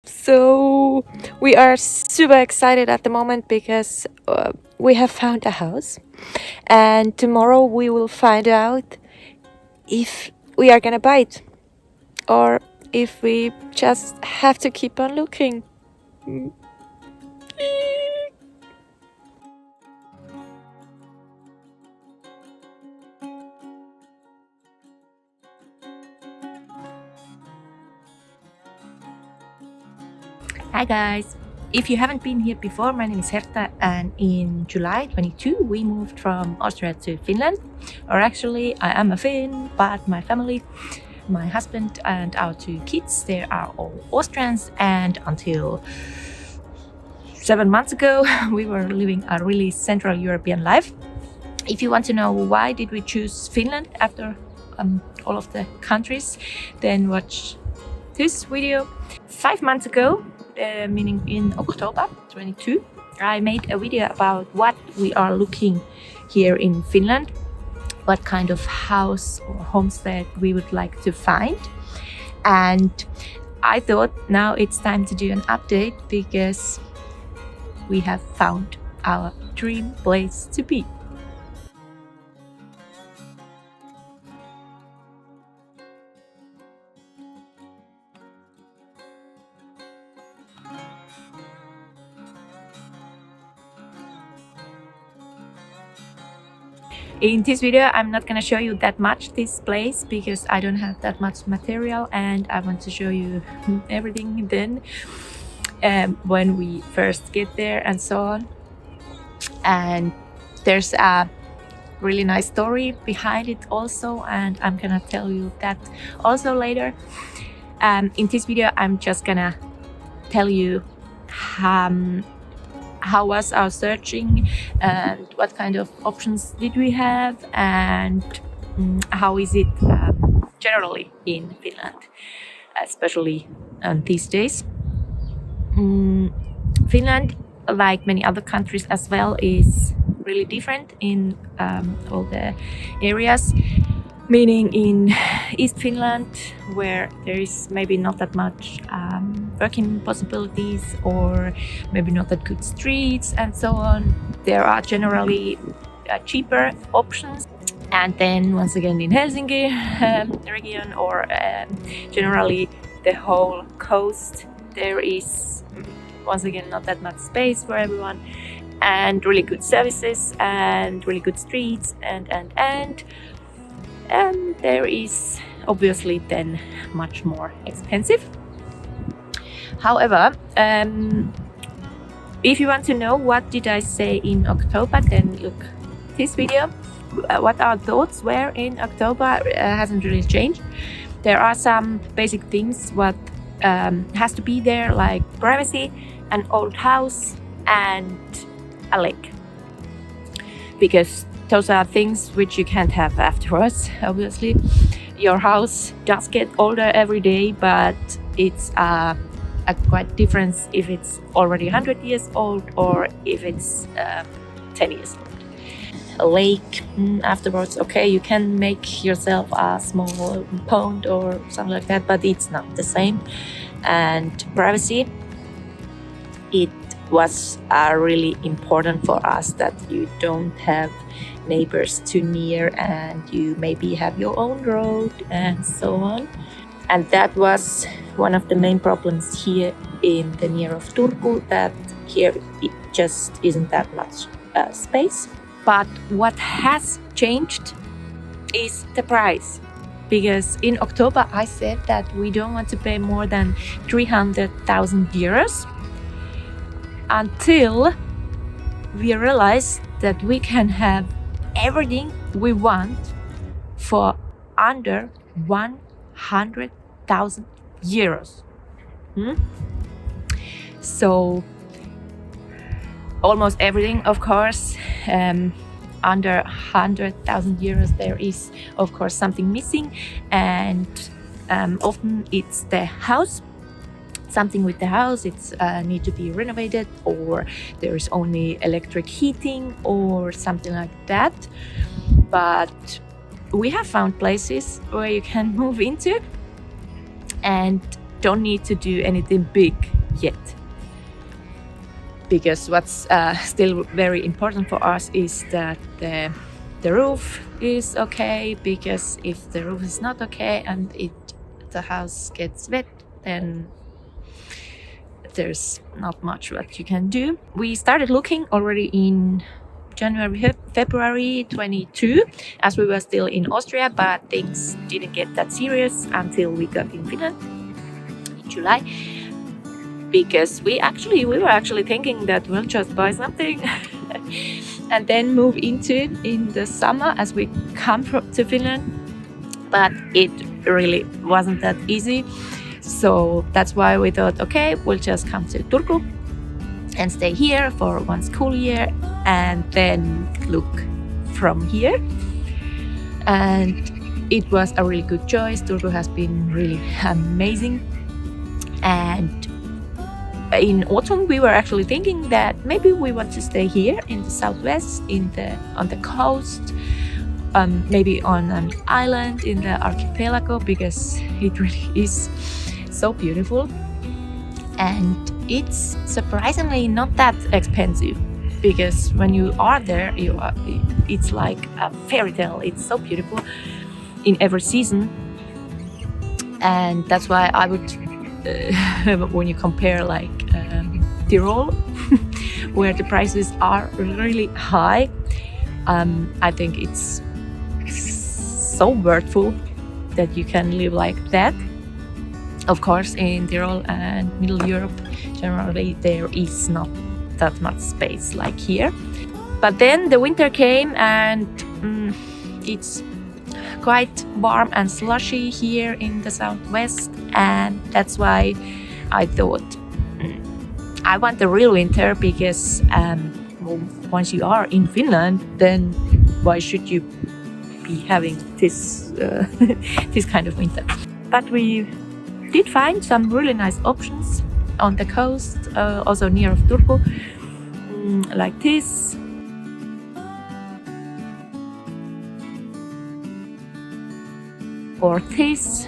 So we are super excited at the moment because we have found a house, and tomorrow we will find out if we are gonna buy it or if we just have to keep on looking. Hi guys! If you haven't been here before, my name is Herta, and in July 22 we moved from Austria to Finland. Or actually, I am a Finn, but my family, my husband and our two kids, they are all Austrians, and until 7 months ago we were living a really Central European life. If you want to know why did we choose Finland after all of the countries, then watch this video. 5 months ago, meaning in October 22, I made a video about what we are looking here in Finland, what kind of house or homestead we would like to find. And I thought now it's time to do an update because we have found our dream place to be. In this video, I'm not gonna show you that much this place because I don't have that much material, and I want to show you everything then when we first get there and so on. And there's a really nice story behind it also, and I'm gonna tell you that also later. In this video, I'm just gonna tell you how was our searching and what kind of options did we have, and how is it generally in Finland, especially these days. Finland, like many other countries as well, is really different in all the areas. Meaning in East Finland, where there is maybe not that much working possibilities or maybe not that good streets and so on, there are generally cheaper options. And then once again in Helsinki region, or generally the whole coast, there is once again not that much space for everyone, and really good services and really good streets, and there is obviously then much more expensive. However, if you want to know what did I say in October, then look this video. What our thoughts were in October hasn't really changed. There are some basic things what has to be there, like privacy, an old house, and a lake, because those are things which you can't have afterwards. Obviously, your house does get older every day, but it's a quite difference if it's already 100 years old or if it's 10 years old. A lake afterwards, okay, you can make yourself a small pond or something like that, but it's not the same. And privacy, it was really important for us that you don't have neighbors too near and you maybe have your own road and so on. And that was one of the main problems here in the near of Turku, that here it just isn't that much space. But what has changed is the price, because in October I said that we don't want to pay more than 300,000 euros until we realize that we can have everything we want for under 100,000 euros. So almost everything, of course. Under 100,000 euros there is of course something missing, and often it's the house. Something with the house, it's need to be renovated, or there is only electric heating or something like that. But we have found places where you can move into and don't need to do anything big yet. Because what's still very important for us is that the roof is okay, because if the roof is not okay and the house gets wet, then there's not much what you can do. We started looking already in January, February 22, as we were still in Austria, but things didn't get that serious until we got in Finland in July. Because we were actually thinking that we'll just buy something and then move into it in the summer as we come to Finland. But it really wasn't that easy. So that's why we thought, okay, we'll just come to Turku and stay here for 1 school year and then look from here. And it was a really good choice. Turku has been really amazing. And in autumn, we were actually thinking that maybe we want to stay here in the southwest, on the coast, maybe on an island in the archipelago, because it really is so beautiful. And it's surprisingly not that expensive, because when you are there, it's like a fairy tale. It's so beautiful in every season. And that's why I would when you compare like Tyrol, where the prices are really high, I think it's so worthful that you can live like that. Of course, in Tyrol and Middle Europe, generally there is not that much space like here. But then the winter came and it's quite warm and slushy here in the southwest, and that's why I thought I want the real winter, because once you are in Finland, then why should you be having this this kind of winter? But we did find some really nice options on the coast, also near of Turku, like this. Or this,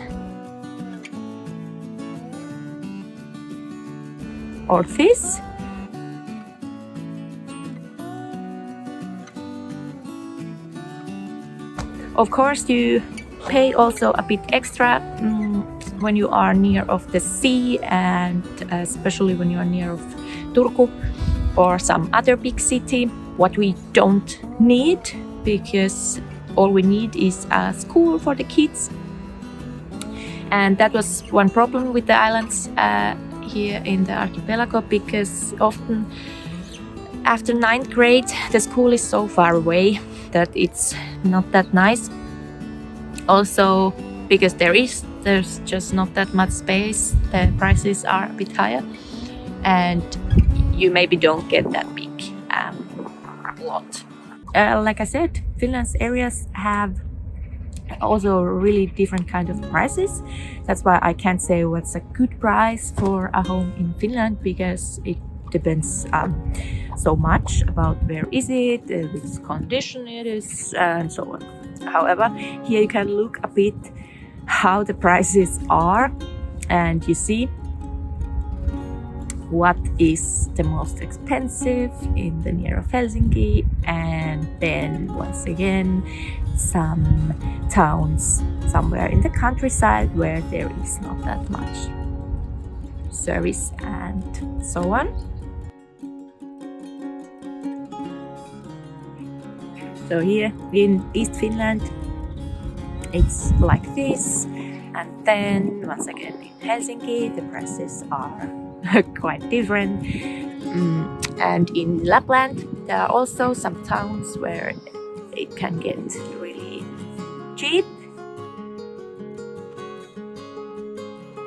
or this. Of course, you pay also a bit extra when you are near of the sea, and especially when you are near of Turku or some other big city. What we don't need, because all we need is a school for the kids. And that was one problem with the islands here in the archipelago, because often after 9th grade the school is so far away that it's not that nice. Also because there's just not that much space, the prices are a bit higher, and you maybe don't get that big lot. Like I said, Finland's areas have also really different kind of prices. That's why I can't say what's a good price for a home in Finland, because it depends so much about where is it, which condition it is, and so on. However, here you can look a bit how the prices are, and you see what is the most expensive in the near of Helsinki, and then once again some towns somewhere in the countryside where there is not that much service and so on. So here in East Finland it's like this, and then once again in Helsinki the prices are quite different. And in Lapland there are also some towns where it can get really cheap.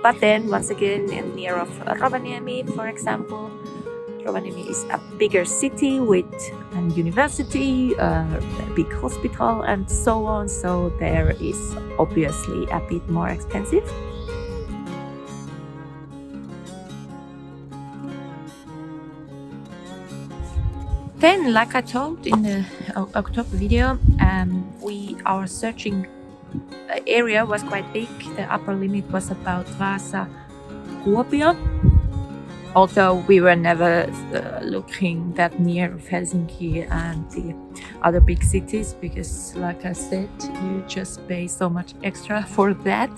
But then once again in near of Rovaniemi, for example, Rovaniemi is a bigger city with a university, a big hospital and so on, so there is obviously a bit more expensive. Then, like I told in the October video, our searching area was quite big. The upper limit was about Vaasa Kuopio. Although we were never looking that near of Helsinki and the other big cities, because like I said, you just pay so much extra for that.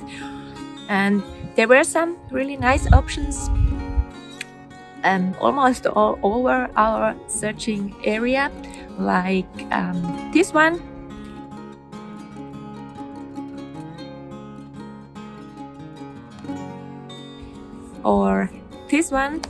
And there were some really nice options almost all over our searching area, like this one. Or this one.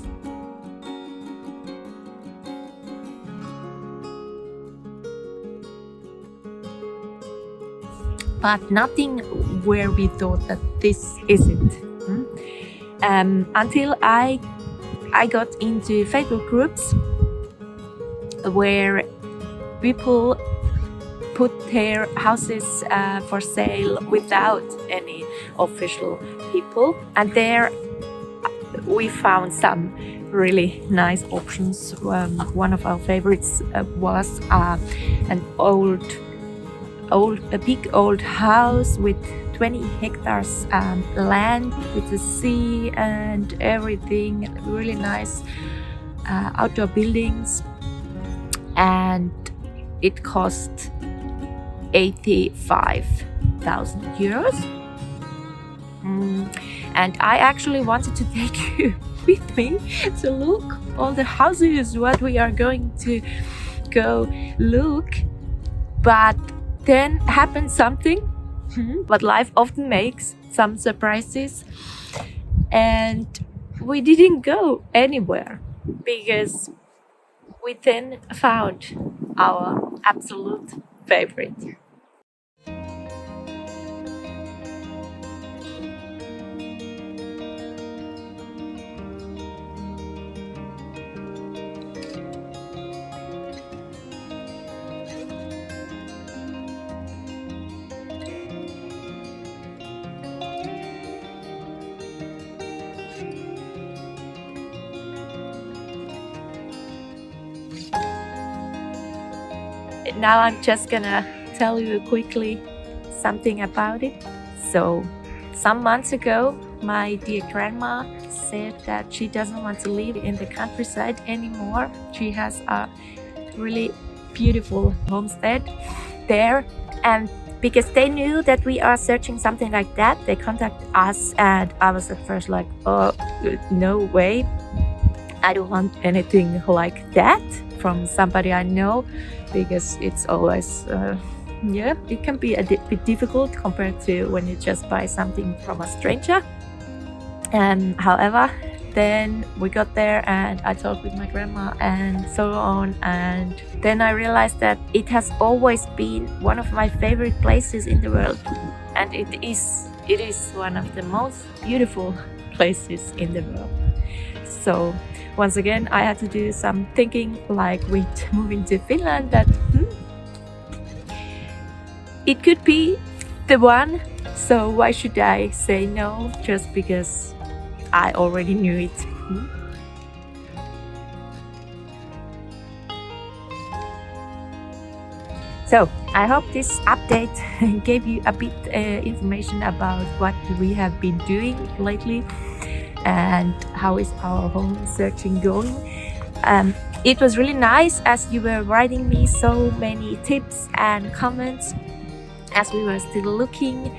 But nothing where we thought that this is it. Until I got into Facebook groups where people put their houses for sale without any official people, and there we found some really nice options. One of our favorites was a big old house with 20 hectares land with the sea and everything, really nice outdoor buildings, and it cost 85,000 euros. And I actually wanted to take you with me to look all the houses what we are going to go look, but then happened something. But life often makes some surprises, and we didn't go anywhere because we then found our absolute favorite. Now I'm just gonna tell you quickly something about it. So, some months ago, my dear grandma said that she doesn't want to live in the countryside anymore. She has a really beautiful homestead there, and because they knew that we are searching something like that, they contacted us, and I was at first like, oh, no way. I don't want anything like that from somebody I know, because it's always, it can be a bit difficult compared to when you just buy something from a stranger. However, then we got there and I talked with my grandma and so on, and then I realized that it has always been one of my favorite places in the world, and it is one of the most beautiful places in the world. So once again, I had to do some thinking, like with moving to Finland, that it could be the one. So why should I say no just because I already knew it? So I hope this update gave you a bit information about what we have been doing lately and how is our home searching going. It was really nice as you were writing me so many tips and comments as we were still looking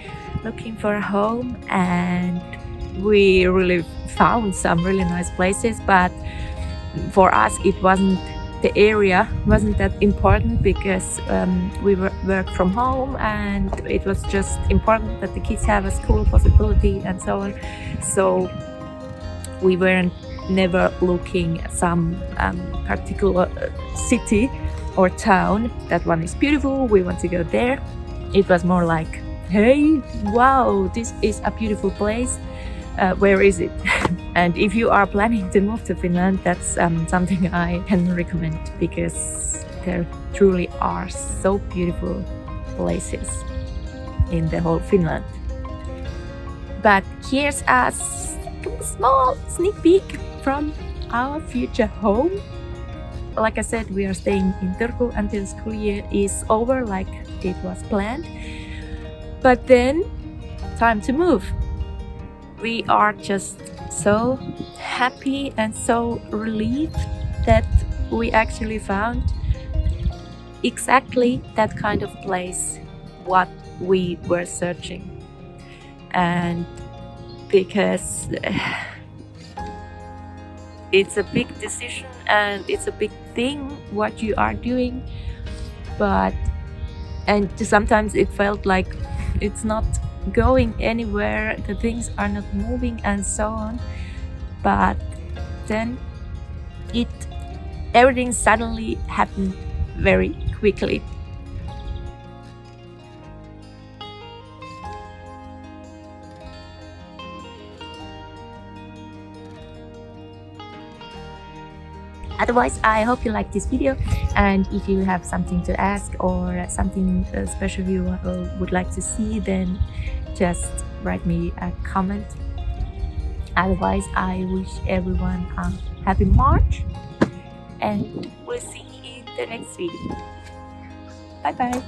for a home, and we really found some really nice places. But for us, the area wasn't that important because we work from home, and it was just important that the kids have a school possibility and so on. So we weren't never looking at some particular city or town. That one is beautiful, we want to go there. It was more like, hey, wow, this is a beautiful place. Where is it? And if you are planning to move to Finland, that's something I can recommend, because there truly are so beautiful places in the whole Finland. But here's a small sneak peek from our future home. Like I said, we are staying in Turku until the school year is over, like it was planned. But then, time to move. We are just so happy and so relieved that we actually found exactly that kind of place what we were searching. And because it's a big decision and it's a big thing what you are doing, and sometimes it felt like it's not going anywhere, the things are not moving and so on, but then everything suddenly happened very quickly. Otherwise, I hope you like this video, and if you have something to ask or something special you would like to see, then just write me a comment. Otherwise, I wish everyone a happy March, and we'll see you in the next video. Bye bye.